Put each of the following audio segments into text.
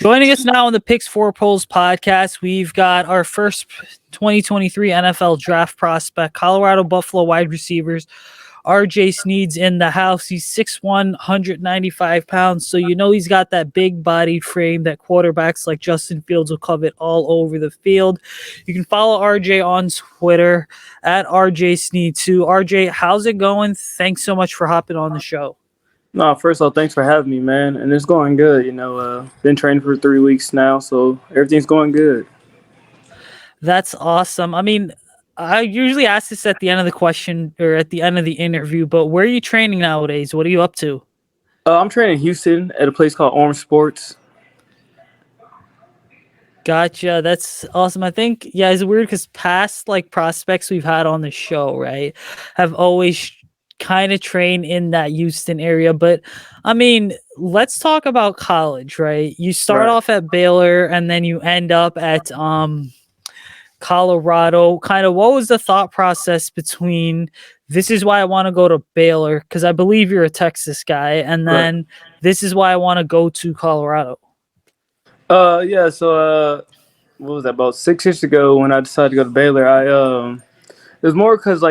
Joining us now on the Picks Four Polls podcast, we've got our first 2023 NFL draft prospect, Colorado Buffalo wide receivers. R.J Sneed's in the house. He's 6'1", 195 pounds, so you know he's got that big-bodied frame that quarterbacks like Justin Fields will covet all over the field. You can follow R.J on Twitter at R.J Sneed too. R.J, how's it going? Thanks so much for hopping on the show. No, first of all, thanks for having me, man. And it's going good. Been training for 3 weeks now, so everything's going good. That's awesome. I mean, I usually ask this at the end of the question or at the end of the interview, but where are you training nowadays? What are you up to? I'm training in Houston at a place called Orange Sports. Gotcha. That's awesome. I think, yeah, it's weird because past prospects we've had on the show, right, have always kind of trained in that Houston area. But I mean, let's talk about college, right? You start off at Baylor and then you end up at Colorado. Kind of what was the thought process between this is why I want to go to Baylor, because I believe you're a Texas guy, and then this is why I want to go to Colorado? So what was that, about 6 years ago when I decided to go to Baylor? It was more because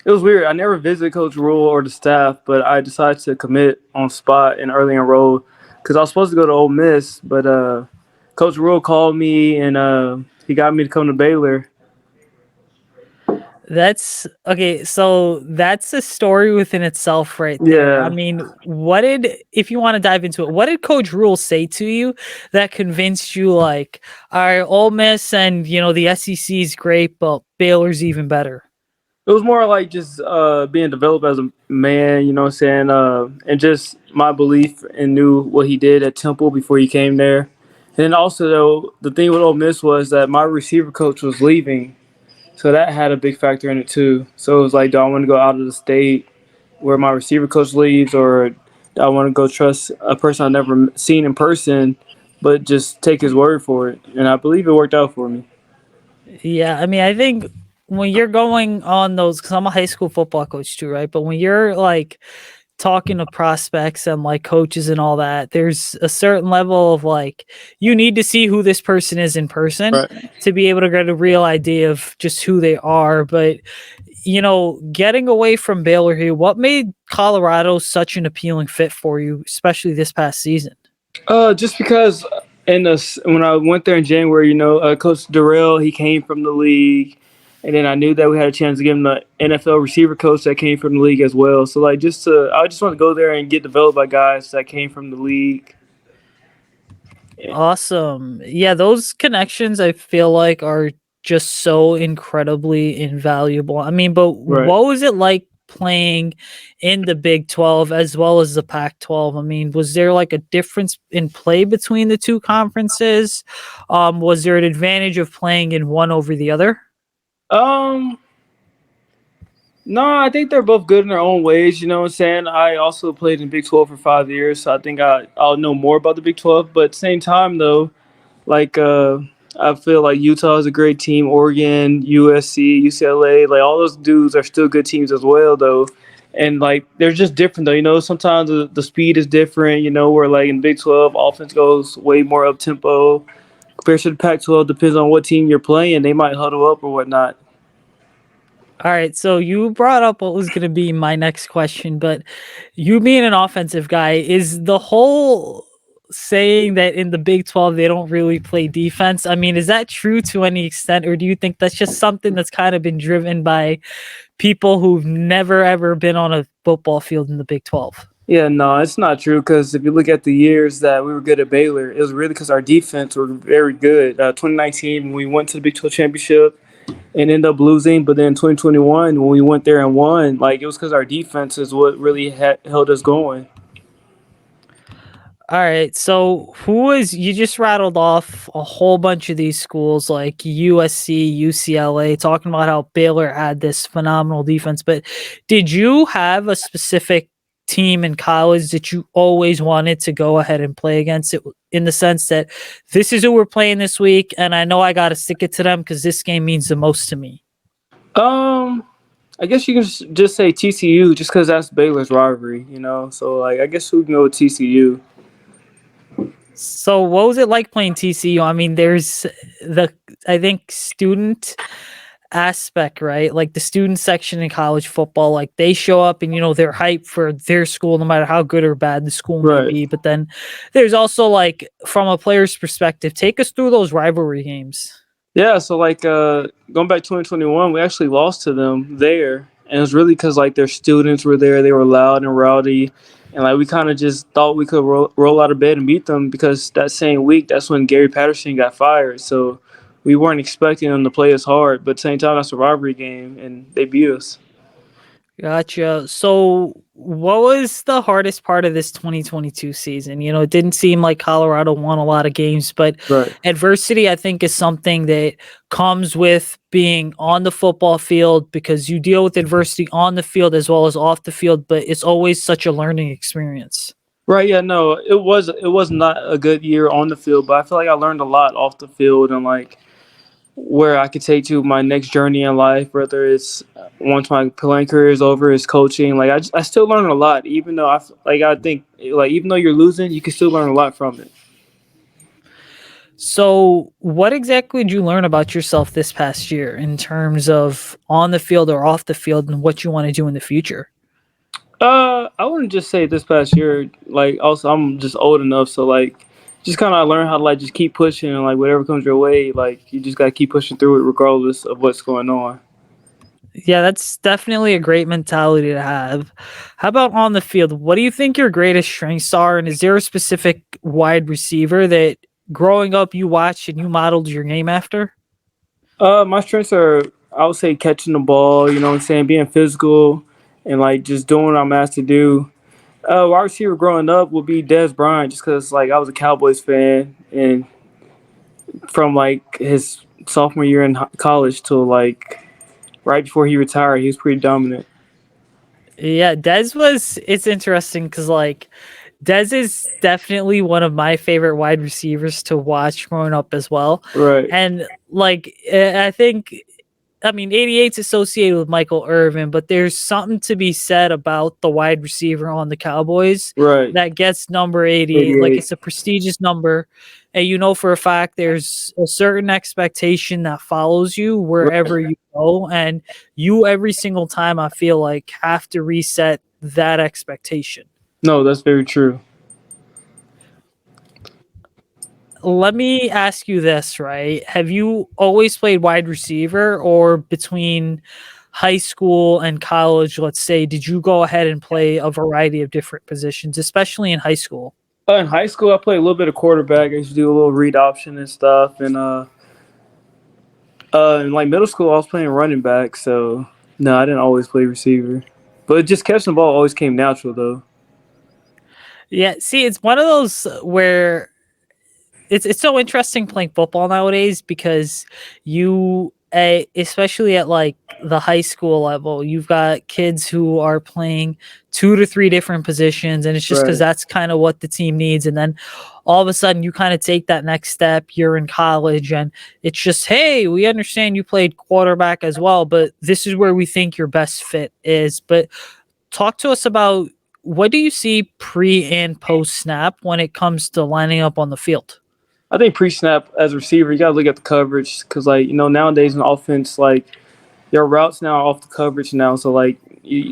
it was weird. I never visited Coach Rule or the staff, but I decided to commit on spot and early enroll because I was supposed to go to Ole Miss, but Coach Rule called me and he got me to come to Baylor. That's okay. So that's a story within itself right there. Yeah. I mean, if you want to dive into it, what did Coach Rule say to you that convinced you all right, Ole Miss and, the SEC is great, but Baylor's even better? It was more like just being developed as a man, you know what I'm saying? And just my belief and knew what he did at Temple before he came there. And then also, though, the thing with Ole Miss was that my receiver coach was leaving. So that had a big factor in it, too. So it was like, do I want to go out of the state where my receiver coach leaves, or do I want to go trust a person I've never seen in person but just take his word for it? And I believe it worked out for me. Yeah, I mean, I think when you're going on those, because I'm a high school football coach too, right? But when you're talking to prospects and coaches and all that, there's a certain level of you need to see who this person is in person to be able to get a real idea of just who they are. But getting away from Baylor here, what made Colorado such an appealing fit for you, especially this past season? Just because when I went there in January, Coach Durrell, he came from the league. And then I knew that we had a chance to give him the NFL receiver coach that came from the league as well. So, I just want to go there and get developed by guys that came from the league. Yeah. Awesome. Yeah, those connections I feel like are just so incredibly invaluable. I mean, but what was it like playing in the Big 12 as well as the Pac-12? I mean, was there a difference in play between the two conferences? Was there an advantage of playing in one over the other? No, I think they're both good in their own ways. You know what I'm saying? I also played in Big 12 for 5 years, so I think I'll know more about the Big 12. But at the same time, though, I feel like Utah is a great team. Oregon, USC, UCLA, all those dudes are still good teams as well, though. And they're just different, though. Sometimes the speed is different. Where in Big 12, offense goes way more up tempo. Compared to the Pac-12, depends on what team you're playing. They might huddle up or whatnot. All right, so you brought up what was going to be my next question, but you being an offensive guy, is the whole saying that in the Big 12 they don't really play defense, I mean, is that true to any extent, or do you think that's just something that's kind of been driven by people who've never ever been on a football field in the Big 12? Yeah, no, it's not true because if you look at the years that we were good at Baylor, it was really because our defense were very good. 2019, when we went to the Big 12 championship and ended up losing, but then 2021, when we went there and won, it was because our defense is what really held us going. All right, so you just rattled off a whole bunch of these schools like USC, UCLA, talking about how Baylor had this phenomenal defense, but did you have a specific team in college that you always wanted to go ahead and play against it, in the sense that this is who we're playing this week, and I know I got to stick it to them because this game means the most to me? I guess you can just say TCU just because that's Baylor's rivalry, So, I guess we can go with TCU. So what was it like playing TCU? I mean, there's the I think student aspect, right? Like the student section in college football, like they show up and they're hyped for their school no matter how good or bad the school may Right. be. But then there's also like from a player's perspective, take us through those rivalry games. Yeah, so like going back 2021, we actually lost to them there, and it was really because like their students were there, they were loud and rowdy, and like we kind of just thought we could roll out of bed and beat them because that same week that's when Gary Patterson got fired, so we weren't expecting them to play as hard, but at the same time that's a rivalry game, and they beat us. Gotcha. So, what was the hardest part of this 2022 season? It didn't seem like Colorado won a lot of games, but Right. adversity, I think, is something that comes with being on the football field because you deal with adversity on the field as well as off the field, but it's always such a learning experience. Right, yeah, no, it was not a good year on the field, but I feel like I learned a lot off the field and like where I could take to my next journey in life, whether it's once my playing career is over, is coaching. Like I still learn a lot, even though I think like even though you're losing, you can still learn a lot from it. So, what exactly did you learn about yourself this past year in terms of on the field or off the field and what you want to do in the future? I wouldn't just say this past year. Like also, I'm just old enough, so like just kind of learn how to like just keep pushing and like whatever comes your way, like you just gotta keep pushing through it regardless of what's going on. Yeah, that's definitely a great mentality to have. How about on the field? What do you think your greatest strengths are? And is there a specific wide receiver that growing up you watched and you modeled your game after? My strengths are, I would say, catching the ball. You know what I'm saying, being physical, and like just doing what I'm asked to do. Wide receiver growing up would be Des Bryant, just because like I was a Cowboys fan, and from like his sophomore year in college till like right before he retired, he was pretty dominant. Yeah, it's interesting because like Dez is definitely one of my favorite wide receivers to watch growing up as well. Right, And like, I mean, 88's associated with Michael Irvin, but there's something to be said about the wide receiver on the Cowboys right. that gets number 88. Like, 88. it's a prestigious number. And you know for a fact there's a certain expectation that follows you Right. wherever you go. And you, every single time, I feel like, have to reset that expectation. No, that's very true. Let me ask you this, right? Have you always played wide receiver or between high school and college, let's say, did you go ahead and play a variety of different positions, especially in high school? In high school, I played a little bit of quarterback. I used to do a little read option and stuff, and in like middle school, I was playing running back. So no, I didn't always play receiver, but just catching the ball always came natural though. Yeah, see, it's one of those where it's so interesting playing football nowadays because especially at like the high school level, you've got kids who are playing 2 to 3 different positions, and it's just because Right. that's kind of what the team needs. And then all of a sudden, you kind of take that next step. You're in college, and it's just, hey, we understand you played quarterback as well, but this is where we think your best fit is. But talk to us about what do you see pre and post snap when it comes to lining up on the field? I think pre-snap as a receiver, you gotta look at the coverage because, like, nowadays in offense, like your routes now are off the coverage now. So, like,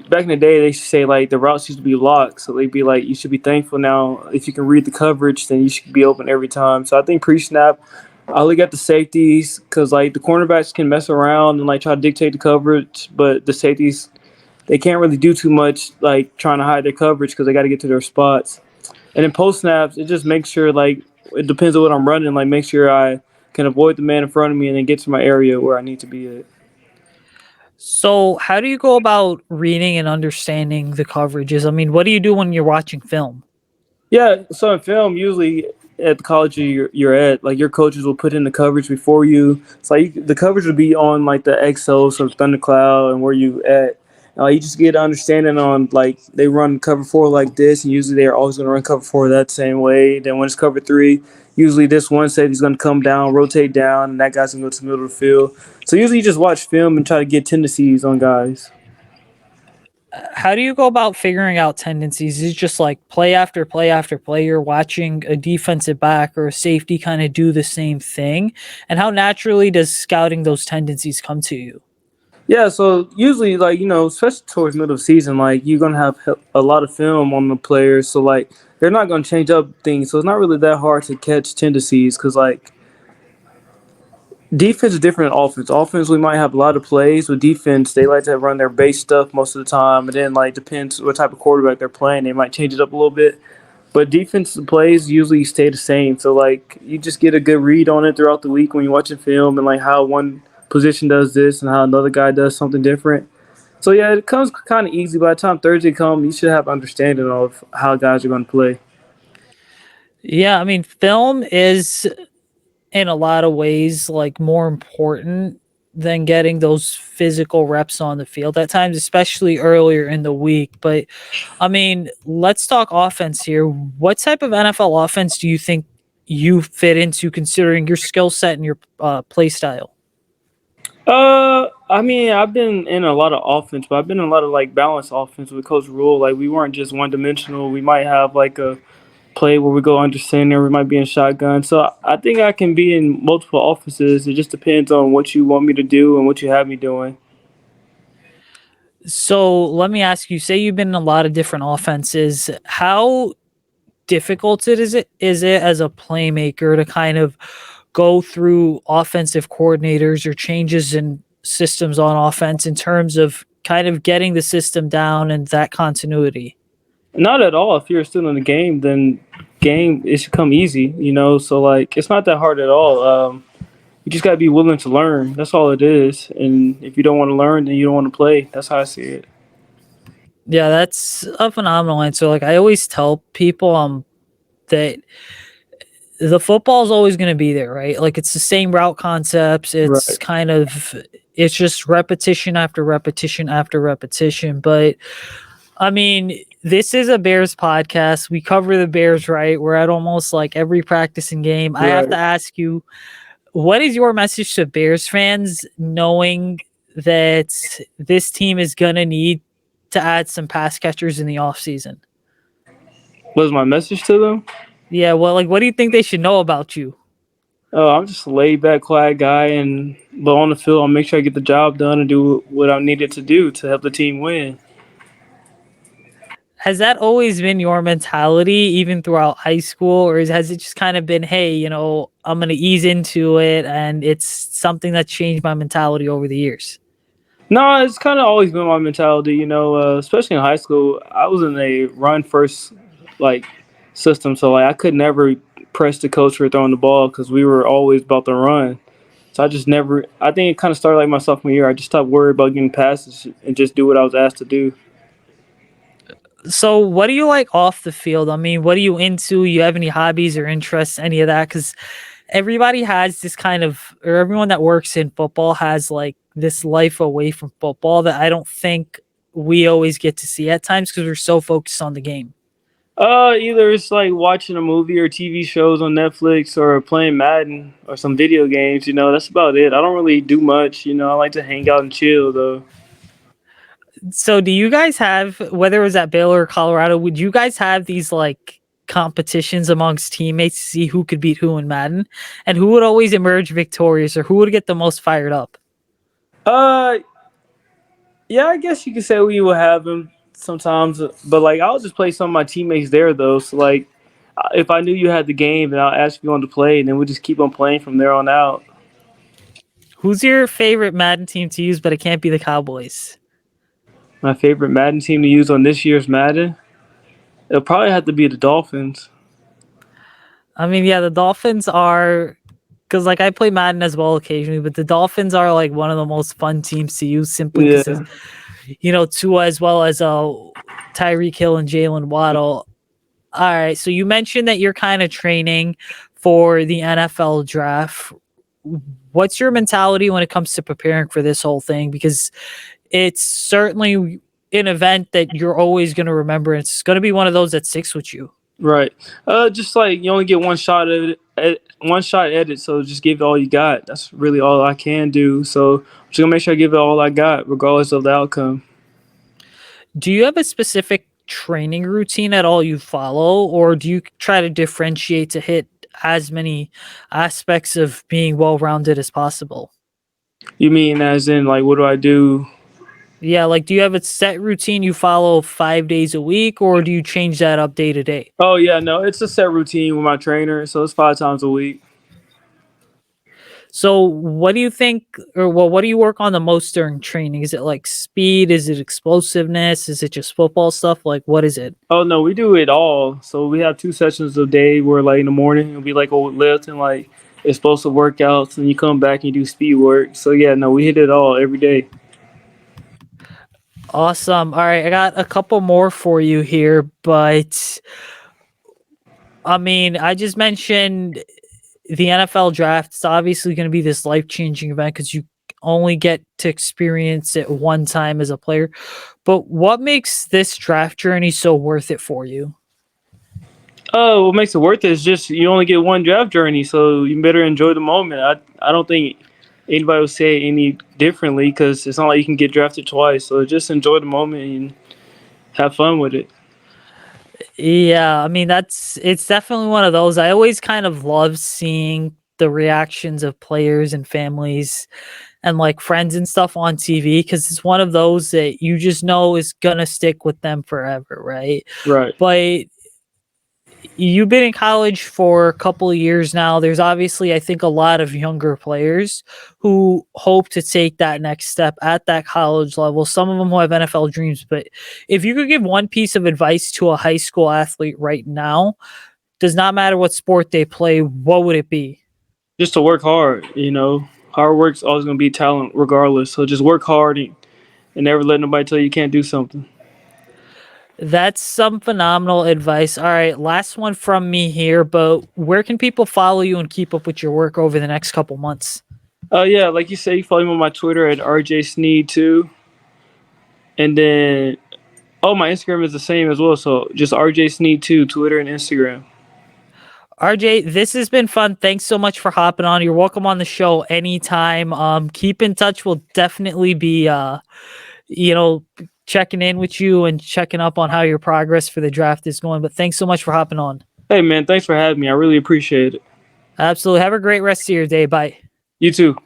back in the day, they used to say like the routes used to be locked. So they'd be like, you should be thankful now if you can read the coverage, then you should be open every time. So I think pre-snap, I look at the safeties because like the cornerbacks can mess around and like try to dictate the coverage, but the safeties they can't really do too much like trying to hide their coverage because they got to get to their spots. And then post snaps, it just makes sure like it depends on what I'm running. Like make sure I can avoid the man in front of me and then get to my area where I need to be at. So, how do you go about reading and understanding the coverages? I mean, what do you do when you're watching film? Yeah, so in film, usually at the college you're at, like your coaches will put in the coverage before you. It's like the coverage will be on like the XO, so Thundercloud, and where you at. You just get an understanding on like they run cover four like this, and usually they're always going to run cover four that same way. Then when it's cover three, usually this one safety's going to come down, rotate down, and that guy's going to go to the middle of the field. So usually you just watch film and try to get tendencies on guys. how do you go about figuring out tendencies? Is it just like play after play after play? You're watching a defensive back or a safety kind of do the same thing? And how naturally does scouting those tendencies come to you? Yeah, so usually, like, especially towards middle of season, like, you're gonna have a lot of film on the players, so like they're not gonna change up things. So it's not really that hard to catch tendencies because like defense is different than offense. Offense, we might have a lot of plays. With defense, they like to run their base stuff most of the time, and then like depends what type of quarterback they're playing, they might change it up a little bit. But defensive plays usually stay the same. So like you just get a good read on it throughout the week when you're watching film and like how one position does this and how another guy does something different. So yeah, it comes kind of easy. By the time Thursday comes, you should have understanding of how guys are going to play. Yeah, I mean, film is in a lot of ways like more important than getting those physical reps on the field at times, especially earlier in the week. But I mean, let's talk offense here. What type of NFL offense do you think you fit into considering your skill set and your play style? I mean, I've been in a lot of offense, but I've been in a lot of like balanced offense with Coach Rule. Like we weren't just one dimensional. We might have like a play where we go under center. We might be in shotgun. So I think I can be in multiple offenses. It just depends on what you want me to do and what you have me doing. So let me ask you, say you've been in a lot of different offenses. How difficult is it as a playmaker to kind of go through offensive coordinators or changes in systems on offense in terms of kind of getting the system down and that continuity? Not at all. If you're still in the game, then game it should come easy. So like it's not that hard at all. You just gotta be willing to learn. That's all it is. And if you don't want to learn, then you don't want to play. That's how I see it. Yeah, that's a phenomenal answer. Like I always tell people that the football is always going to be there, right? Like it's the same route concepts. It's Right. kind of it's just repetition after repetition after repetition. But I mean, this is a Bears podcast. We cover the Bears, right? We're at almost like every practice and game. I have to Right. ask you, what is your message to Bears fans knowing that this team is going to need to add some pass catchers in the offseason? What's my message to them? Yeah, well, like, what do you think they should know about you? Oh, I'm just a laid back, quiet guy, and but on the field, I'll make sure I get the job done and do what I needed to do to help the team win. Has that always been your mentality, even throughout high school, or has it just kind of been, hey, I'm going to ease into it, and it's something that changed my mentality over the years? No, it's kind of always been my mentality, especially in high school. I was in a run first like system, so like I could never press the coach for throwing the ball because we were always about to run. So I just never. I think it kind of started like my sophomore year. I just stopped worrying about getting passes and just do what I was asked to do. So, what do you like off the field? I mean, what are you into? You have any hobbies or interests, any of that? Because everybody has this kind of, or everyone that works in football has like this life away from football that I don't think we always get to see at times because we're so focused on the game. Either it's like watching a movie or TV shows on Netflix or playing Madden or some video games. That's about it. I don't really do much. I like to hang out and chill though. So, do you guys have, whether it was at Baylor or Colorado, would you guys have these like competitions amongst teammates to see who could beat who in Madden and who would always emerge victorious or who would get the most fired up? Uh, yeah, I guess you could say we will have them sometimes, but like I'll just play some of my teammates there though. So like, if I knew you had the game, then I'll ask you on to play, and then we'll just keep on playing from there on out. Who's your favorite Madden team to use, but it can't be the Cowboys? My favorite Madden team to use on this year's Madden, it'll probably have to be the Dolphins. I mean, yeah, the Dolphins are, because like I play Madden as well occasionally, but the Dolphins are like one of the most fun teams to use simply because Yeah, Tua as well as Tyreek Hill and Jalen Waddle. All right, so you mentioned that you're kind of training for the NFL draft. What's your mentality when it comes to preparing for this whole thing? Because it's certainly an event that you're always going to remember. It's going to be one of those that sticks with you. right. Just like you only get one shot at it, one shot at it, so just give it all you got. That's really all I can do. So I'm just gonna make sure I give it all I got, regardless of the outcome. Do you have a specific training routine at all you follow, or do you try to differentiate to hit as many aspects of being well-rounded as possible? You mean as in like what do I do? Yeah, like do you have a set routine you follow 5 days a week, or do you change that up day to day? Oh yeah, no, it's a set routine with my trainer, so it's 5 times a week. So what do you think, or well, what do you work on the most during training? Is it like speed? Is it explosiveness? Is it just football stuff? Like what is it? Oh no, we do it all. So we have 2 sessions a day where like in the morning it'll be like a lift and like explosive workouts, and you come back and you do speed work. So yeah, no, we hit it all every day. Awesome. All right, I got a couple more for you here, but I mean, I just mentioned the NFL draft. It's obviously going to be this life-changing event because you only get to experience it one time as a player. But what makes this draft journey so worth it for you? Oh, what makes it worth it is just you only get one draft journey, so you better enjoy the moment. I don't think anybody would say any differently because it's not like you can get drafted twice. So just enjoy the moment and have fun with it. Yeah, I mean it's definitely one of those. I always kind of love seeing the reactions of players and families and like friends and stuff on TV because it's one of those that you just know is gonna stick with them forever, right? Right. But you've been in college for a couple of years now. There's obviously, I think, a lot of younger players who hope to take that next step at that college level. Some of them who have NFL dreams. But if you could give one piece of advice to a high school athlete right now, does not matter what sport they play, what would it be? Just to work hard, hard work's always gonna be talent regardless. So just work hard and never let nobody tell you can't do something. That's some phenomenal advice. All right, last one from me here, but where can people follow you and keep up with your work over the next couple months? Yeah, like you say, you follow me on my Twitter at R.J Sneed too, and then my Instagram is the same as well. So just R.J Sneed too, Twitter and Instagram. RJ, this has been fun. Thanks so much for hopping on. You're welcome on the show anytime. Keep in touch. We'll definitely be you know, checking in with you and checking up on how your progress for the draft is going. But thanks so much for hopping on. Hey man, thanks for having me. I really appreciate it. Absolutely. Have a great rest of your day. Bye. You too.